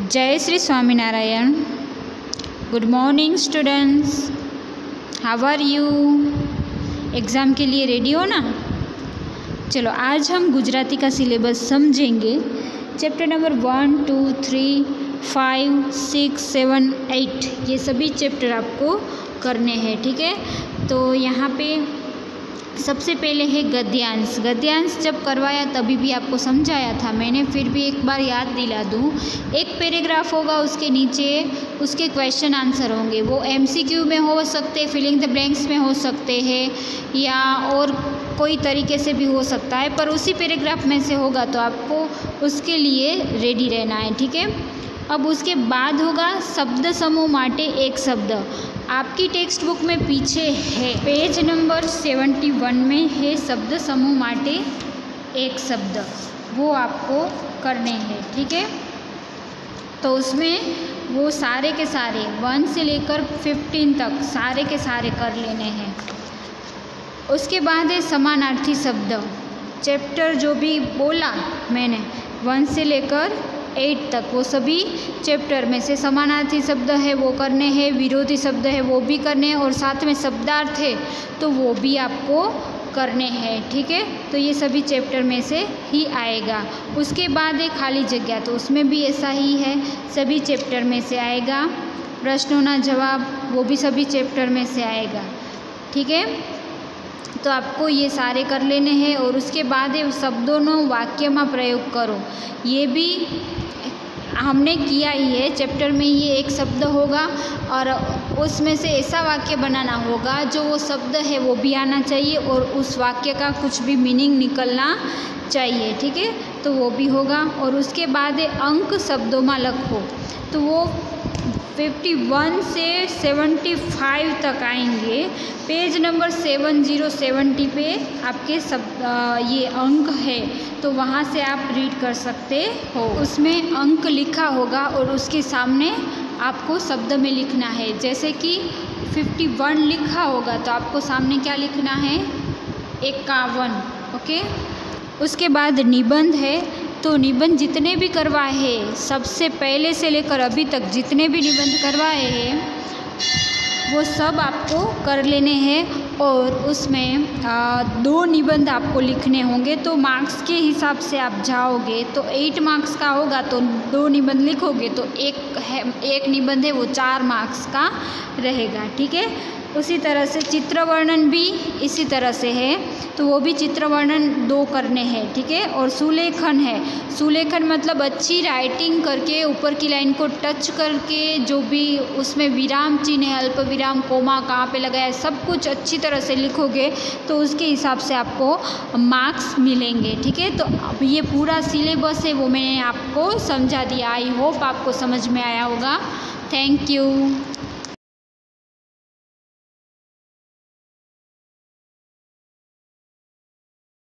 जय Shri Swaminarayan. Good morning students, how are you? Exam के लिए रेडी हो ना? चलो आज हम गुजराती का सिलेबस समझेंगे। चैप्टर नंबर 1, 2, 3, 5, 6, 7, 8 ये सभी चैप्टर आपको करने हैं, ठीक है। तो यहाँ पे सबसे पहले है गद्यांश। गद्यांश जब करवाया तभी भी आपको समझाया था मैंने, फिर भी एक बार याद दिला दूँ। एक पैराग्राफ होगा, उसके नीचे उसके क्वेश्चन आंसर होंगे। वो एमसीक्यू में हो सकते, फिलिंग द ब्लैंक्स में हो सकते हैं, या और कोई तरीके से भी हो सकता है, पर उसी पैराग्राफ में से होगा तो आपको उसके लिए रेडी रहना है, ठीक है। अब उसके बाद होगा शब्द समूह माटे एक शब्द। आपकी टेक्स्ट बुक में पीछे है, पेज नंबर 71 में है शब्द समूह माटे एक शब्द, वो आपको करने हैं, ठीक है। तो उसमें वो सारे के सारे 1 से लेकर 15 तक सारे के सारे कर लेने हैं। उसके बाद है समानार्थी शब्द। चैप्टर जो भी बोला मैंने 1 से लेकर 8 तक, वो सभी चैप्टर में से समानार्थी शब्द है वो करने हैं, विरोधी शब्द है वो भी करने हैं, और साथ में शब्दार्थ है तो वो भी आपको करने हैं, ठीक है। तो ये सभी चैप्टर में से ही आएगा। उसके बाद एक खाली जगह, तो उसमें भी ऐसा ही है, सभी चैप्टर में से आएगा। प्रश्नों ना जवाब, वो भी सभी चैप्टर में से आएगा, ठीक है। तो आपको ये सारे कर लेने हैं। और उसके बाद शब्दों नो वाक्य में प्रयोग करो, ये भी हमने किया ही है। चैप्टर में ये एक शब्द होगा और उसमें से ऐसा वाक्य बनाना होगा जो वो शब्द है वो भी आना चाहिए और उस वाक्य का कुछ भी मीनिंग निकलना चाहिए, ठीक है। तो वो भी होगा। और उसके बाद अंक शब्दों में लिखो, तो वो 51 से 75 तक आएंगे। पेज नंबर 70 पे आपके ये अंक है, तो वहाँ से आप रीड कर सकते हो। उसमें अंक लिखा होगा और उसके सामने आपको शब्द में लिखना है। जैसे कि 51 लिखा होगा तो आपको सामने क्या लिखना है? 51, ओके। उसके बाद निबंध है, तो निबंध जितने भी करवाए हैं, सबसे पहले से लेकर अभी तक जितने भी निबंध करवाए हैं वो सब आपको कर लेने हैं। और उसमें 2 निबंध आपको लिखने होंगे, तो मार्क्स के हिसाब से आप जाओगे तो 8 मार्क्स का होगा, तो 2 निबंध लिखोगे तो एक निबंध है वो 4 मार्क्स का रहेगा, ठीक है। उसी तरह से चित्र वर्णन भी इसी तरह से है, तो वो भी चित्र वर्णन 2 करने हैं, ठीक है। और सुलेखन है, सुलेखन मतलब अच्छी राइटिंग करके ऊपर की लाइन को टच करके जो भी उसमें विराम चिन्ह है, अल्प विराम, कोमा कहाँ पे लगाया है, सब कुछ अच्छी तरह से लिखोगे तो उसके हिसाब से आपको मार्क्स मिलेंगे, ठीक है। तो अब ये पूरा सिलेबस है वो मैंने आपको समझा दिया। आई होप आपको समझ में आया होगा। Thank you.